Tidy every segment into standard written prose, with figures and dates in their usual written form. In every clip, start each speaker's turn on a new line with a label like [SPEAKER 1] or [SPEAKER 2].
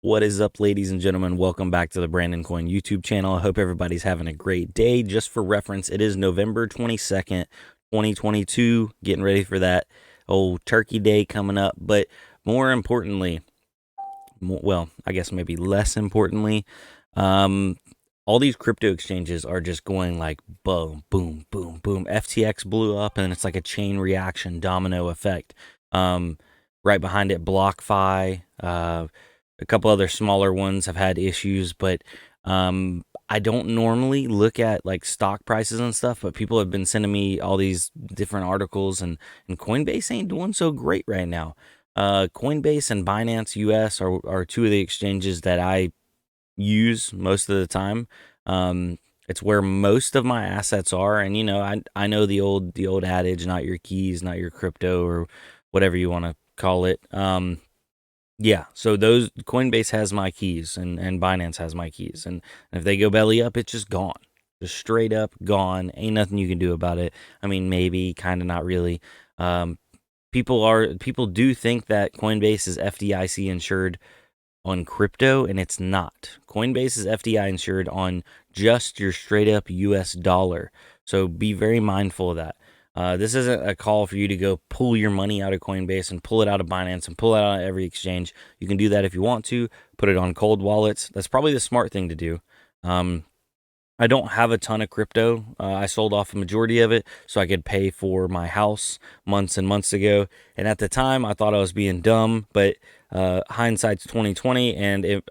[SPEAKER 1] What is up, ladies and gentlemen? Welcome back to the Brandon Coin YouTube channel. I hope everybody's having a great day. Just for reference, it is November 22nd, 2022. Getting ready for that old turkey day coming up. But more importantly, well, I guess maybe less importantly, all these crypto exchanges are just going like boom, boom, boom, boom. FTX blew up, and it's like a chain reaction domino effect. Right behind it, BlockFi, a couple other smaller ones have had issues, but I don't normally look at like stock prices and stuff, but people have been sending me all these different articles, and Coinbase ain't doing so great right now. Coinbase and Binance US are two of the exchanges that I use most of the time. It's where most of my assets are, and I know the old adage, not your keys, not your crypto, or whatever you want to call it. Yeah, so those Coinbase has my keys, and Binance has my keys, and if they go belly up, it's just gone, just straight up gone. Ain't nothing you can do about it. I mean, maybe, kind of, not really. People do think that Coinbase is FDIC insured on crypto, and it's not. Coinbase is FDI insured on just your straight up US dollar. So be very mindful of that. This isn't a call for you to go pull your money out of Coinbase and pull it out of Binance and pull it out of every exchange. You can do that if you want to. Put it on cold wallets. That's probably the smart thing to do. I don't have a ton of crypto. I sold off a majority of it so I could pay for my house months and months ago. And at the time, I thought I was being dumb, but hindsight's 2020, and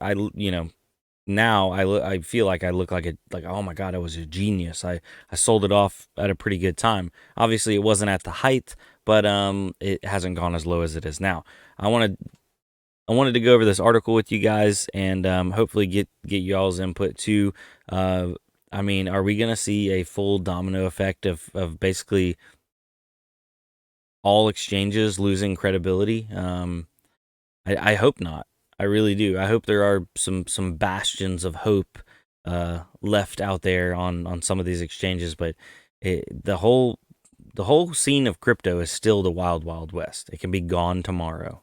[SPEAKER 1] now I feel like I look like oh my god, I was a genius. I sold it off at a pretty good time. Obviously, it wasn't at the height, but it hasn't gone as low as it is now. I wanted to go over this article with you guys, and hopefully get y'all's input too. I mean, are we gonna see a full domino effect of basically all exchanges losing credibility? I hope not. I really do. I hope there are some bastions of hope left out there on some of these exchanges, but the whole scene of crypto is still the wild west. It can be gone tomorrow,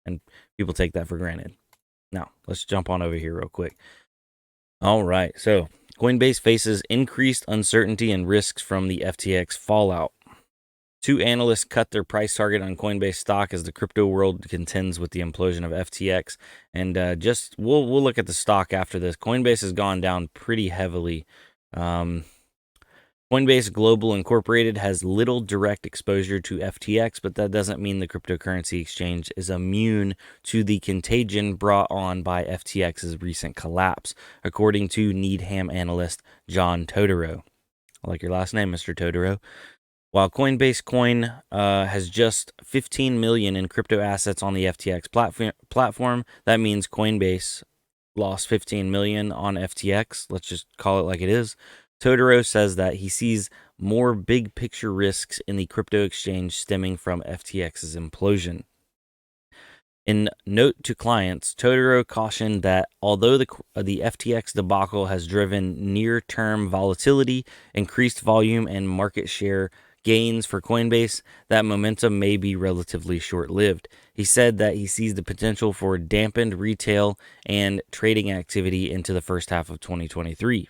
[SPEAKER 1] and people take that for granted. Now, let's jump on over here real quick. All right, so Coinbase faces increased uncertainty and risks from the FTX fallout. Two analysts cut their price target on Coinbase stock as the crypto world contends with the implosion of FTX. And we'll look at the stock after this. Coinbase has gone down pretty heavily. Coinbase Global Incorporated has little direct exposure to FTX, but that doesn't mean the cryptocurrency exchange is immune to the contagion brought on by FTX's recent collapse, according to Needham analyst John Todaro. I like your last name, Mr. Todaro. While Coinbase Coin has just 15 million in crypto assets on the FTX platform, that means Coinbase lost 15 million on FTX. Let's just call it like it is. Todaro says that he sees more big picture risks in the crypto exchange stemming from FTX's implosion. In note to clients, Todaro cautioned that although the FTX debacle has driven near-term volatility, increased volume, and market share gains for Coinbase, that momentum may be relatively short-lived. He said that he sees the potential for dampened retail and trading activity into the first half of 2023.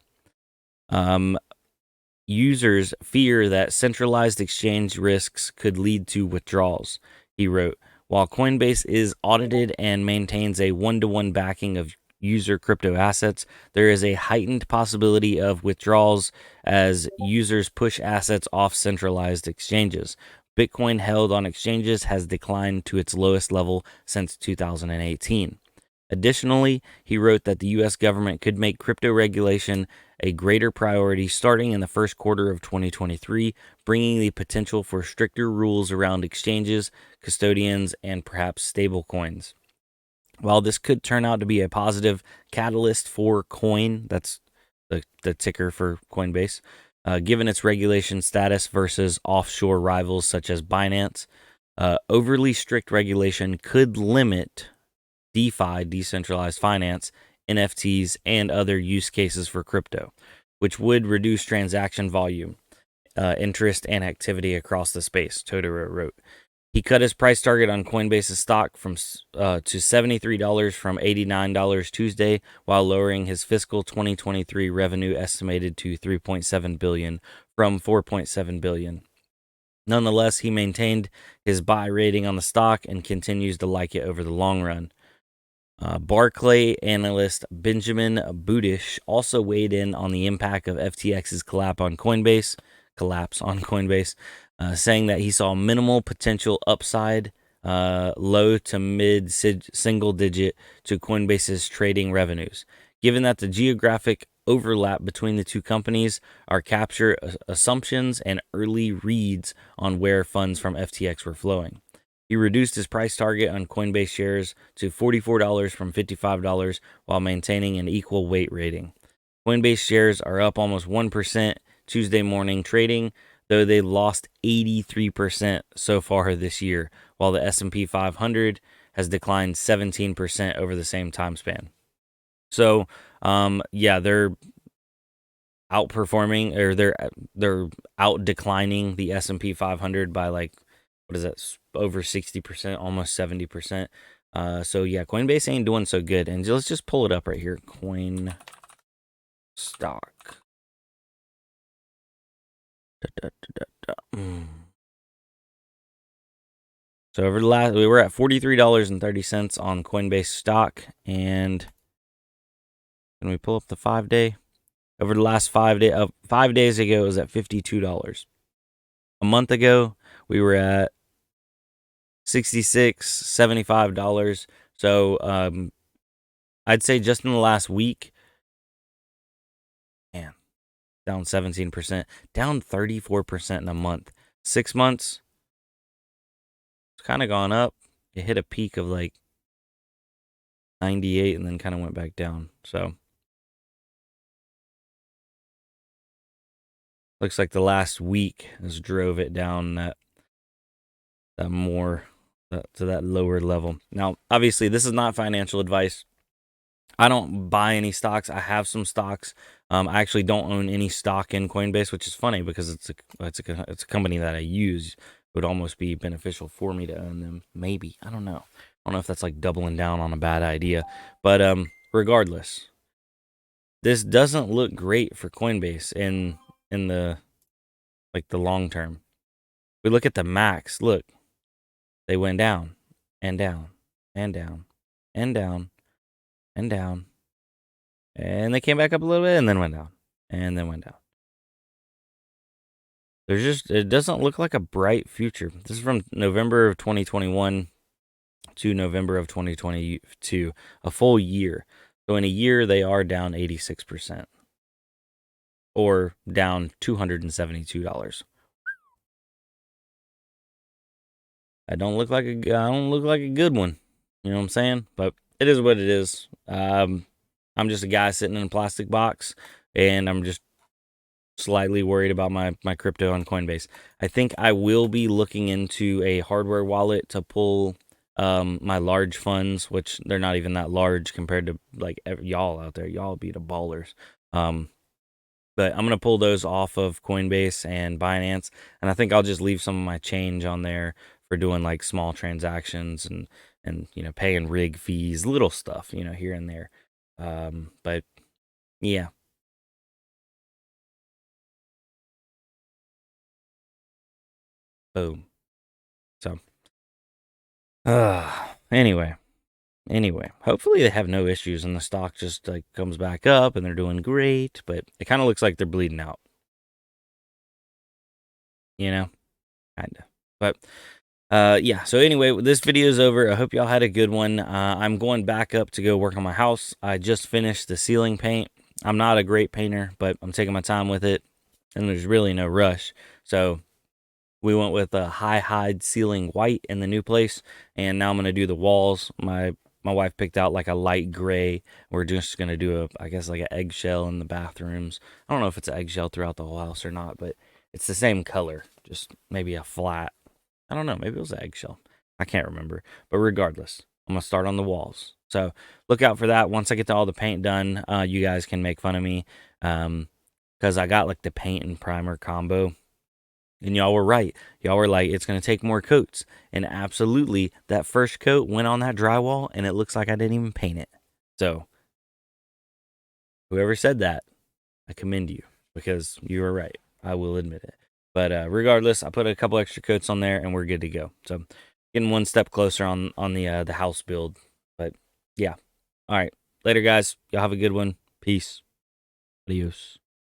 [SPEAKER 1] Users fear that centralized exchange risks could lead to withdrawals, he wrote. While Coinbase is audited and maintains a one-to-one backing of user crypto assets, there is a heightened possibility of withdrawals as users push assets off centralized exchanges. Bitcoin held on exchanges has declined to its lowest level since 2018. Additionally, he wrote that the U.S. government could make crypto regulation a greater priority starting in the first quarter of 2023, bringing the potential for stricter rules around exchanges, custodians, and perhaps stablecoins. While this could turn out to be a positive catalyst for Coin, that's the ticker for Coinbase, given its regulation status versus offshore rivals such as Binance, overly strict regulation could limit DeFi, decentralized finance, NFTs, and other use cases for crypto, which would reduce transaction volume, interest, and activity across the space, Todaro wrote. He cut his price target on Coinbase's stock to $73 from $89 Tuesday, while lowering his fiscal 2023 revenue estimated to $3.7 billion from $4.7 billion. Nonetheless, he maintained his buy rating on the stock and continues to like it over the long run. Barclay analyst Benjamin Budish also weighed in on the impact of FTX's collapse on Coinbase, saying that he saw minimal potential upside, low to mid single digit to Coinbase's trading revenues, given that the geographic overlap between the two companies are capture assumptions and early reads on where funds from FTX were flowing. He reduced his price target on Coinbase shares to $44 from $55 while maintaining an equal weight rating. Coinbase shares are up almost 1% Tuesday morning trading, though they lost 83% so far this year, while the S&P 500 has declined 17% over the same time span. So, they're outperforming, or they're out declining the S&P 500 by like, what is that, over 60%, almost 70%. Coinbase ain't doing so good. And let's just pull it up right here. Coin stock. So over the last, we were at $43.30 on Coinbase stock, and can we pull up the 5-day? Over the last 5 days ago, it was at $52. A month ago, we were at $66, $75. So I'd say just in the last week, man, down 17%, down 34% in a month. 6 months, it's kind of gone up. It hit a peak of like 98 and then kind of went back down. So looks like the last week has drove it down that more to that lower level. Now, obviously, this is not financial advice. I don't buy any stocks. I have some stocks. I actually don't own any stock in Coinbase, which is funny because it's a company that I use. It would almost be beneficial for me to own them. Maybe, I don't know. I don't know if that's like doubling down on a bad idea. But regardless, this doesn't look great for Coinbase in the long term. We look at the max. Look, they went down and down and down and down and down, and they came back up a little bit and then went down and then went down. It doesn't look like a bright future. This is from November of 2021 to November of 2022, a full year. So in a year, they are down 86%, or down $272. I don't look like a good one. You know what I'm saying? But it is what it is. I'm just a guy sitting in a plastic box, and I'm just slightly worried about my crypto on Coinbase. I think I will be looking into a hardware wallet to pull my large funds, which they're not even that large compared to like y'all out there. Y'all be the ballers. But I'm gonna pull those off of Coinbase and Binance, and I think I'll just leave some of my change on there for doing like small transactions and paying rig fees, little stuff, here and there. But yeah. Boom. So anyway, hopefully they have no issues and the stock just like comes back up and they're doing great, but it kind of looks like they're bleeding out. Kind of. But so anyway, this video is over. I hope y'all had a good one. I'm going back up to go work on my house. I just finished the ceiling paint. I'm not a great painter, but I'm taking my time with it, and there's really no rush. So we went with a high hide ceiling white in the new place, and now I'm going to do the walls. My wife picked out like a light gray. We're just going to do like an eggshell in the bathrooms. I don't know if it's an eggshell throughout the whole house or not, but it's the same color, just maybe a flat. I don't know. Maybe it was an eggshell. I can't remember. But regardless, I'm going to start on the walls. So look out for that. Once I get to all the paint done, you guys can make fun of me because I got like the paint and primer combo. And y'all were right. Y'all were like, it's going to take more coats. And absolutely, that first coat went on that drywall, and it looks like I didn't even paint it. So, whoever said that, I commend you because you were right. I will admit it. But regardless, I put a couple extra coats on there, and we're good to go. So, getting one step closer on the house build. But yeah. All right. Later, guys. Y'all have a good one. Peace. Adios.